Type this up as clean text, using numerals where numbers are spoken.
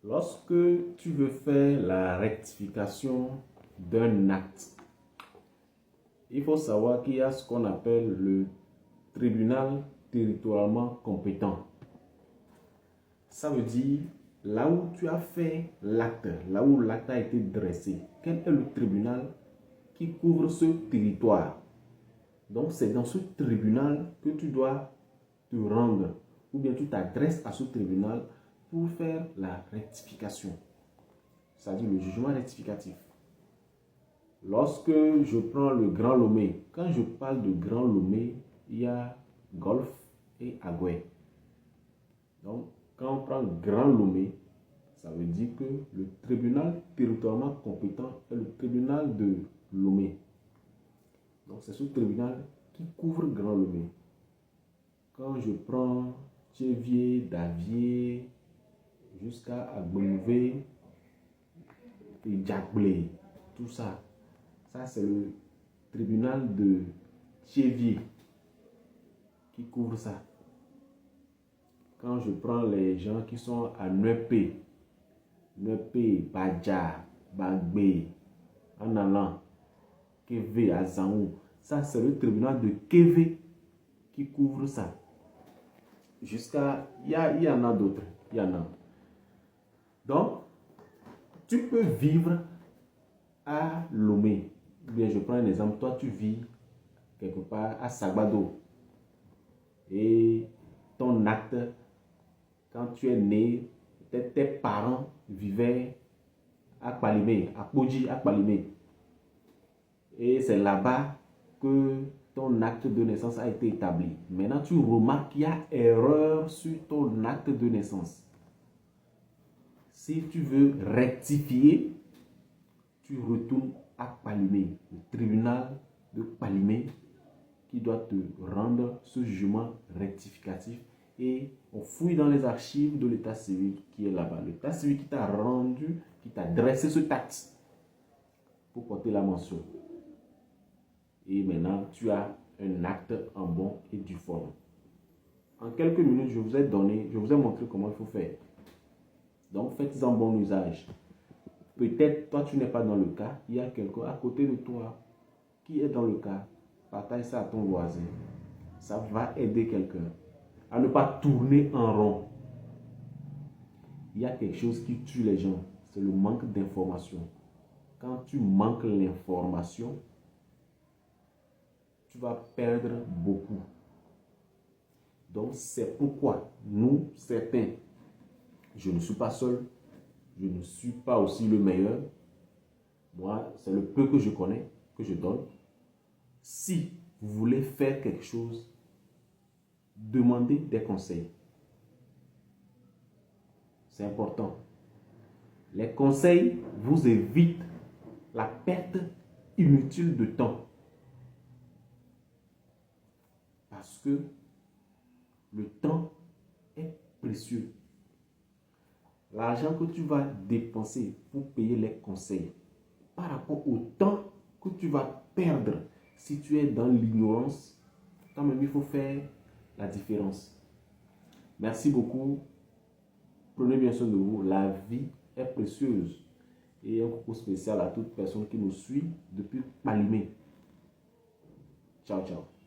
Lorsque tu veux faire la rectification d'un acte, il faut savoir qu'il y a ce qu'on appelle le tribunal territorialement compétent. Ça veut dire là où tu as fait l'acte, là où l'acte a été dressé, quel est le tribunal qui couvre ce territoire? Donc c'est dans ce tribunal que tu dois te rendre ou bien tu t'adresses à ce tribunal pour faire la rectification, c'est-à-dire le jugement rectificatif. Lorsque je prends le Grand Lomé, quand je parle de Grand Lomé, il y a Golf et Agoué. Donc, quand on prend Grand Lomé, ça veut dire que le tribunal territorialement compétent est le tribunal de Lomé. Donc, c'est ce tribunal qui couvre Grand Lomé. Quand je prends Théviers, Davier, jusqu'à Agbouvé et Djagblé, tout ça, ça c'est le tribunal de Théviers qui couvre ça. Quand je prends les gens qui sont à Nuepé, Badja, Bagbe, en allant, Kévé, Azaou, ça c'est le tribunal de Kévé qui couvre ça. Jusqu'à, il y en a d'autres, il y en a. Donc, tu peux vivre à Lomé. Bien, je prends un exemple, toi tu vis quelque part à Sagbado. Et ton acte, quand tu es né, peut-être tes parents vivaient à Kpalimé, à Podji, à Kpalimé. Et c'est là-bas que ton acte de naissance a été établi. Maintenant, tu remarques qu'il y a erreur sur ton acte de naissance. Si tu veux rectifier, tu retournes à Kpalimé, le tribunal de Kpalimé qui doit te rendre ce jugement rectificatif. Et on fouille dans les archives de l'état civil qui est là-bas. L'état civil qui t'a rendu, qui t'a dressé ce acte pour porter la mention. Et maintenant, tu as un acte en bon et due forme. En quelques minutes, je vous ai montré comment il faut faire. Donc, faites-en bon usage. Peut-être, toi, tu n'es pas dans le cas. Il y a quelqu'un à côté de toi qui est dans le cas. Partage ça à ton voisin. Ça va aider quelqu'un à ne pas tourner en rond. Il y a quelque chose qui tue les gens. C'est le manque d'information. Quand tu manques l'information, tu vas perdre beaucoup. Donc, c'est pourquoi nous, certains, je ne suis pas seul, je ne suis pas aussi le meilleur. Moi, c'est le peu que je connais, que je donne. Si vous voulez faire quelque chose, demandez des conseils. C'est important. Les conseils vous évitent la perte inutile de temps. Parce que le temps est précieux. L'argent que tu vas dépenser pour payer les conseils par rapport au temps que tu vas perdre si tu es dans l'ignorance, quand même il faut faire la différence. Merci beaucoup. Prenez bien soin de vous. La vie est précieuse. Et un coucou spécial à toute personne qui nous suit depuis Kpalimé. Ciao, ciao.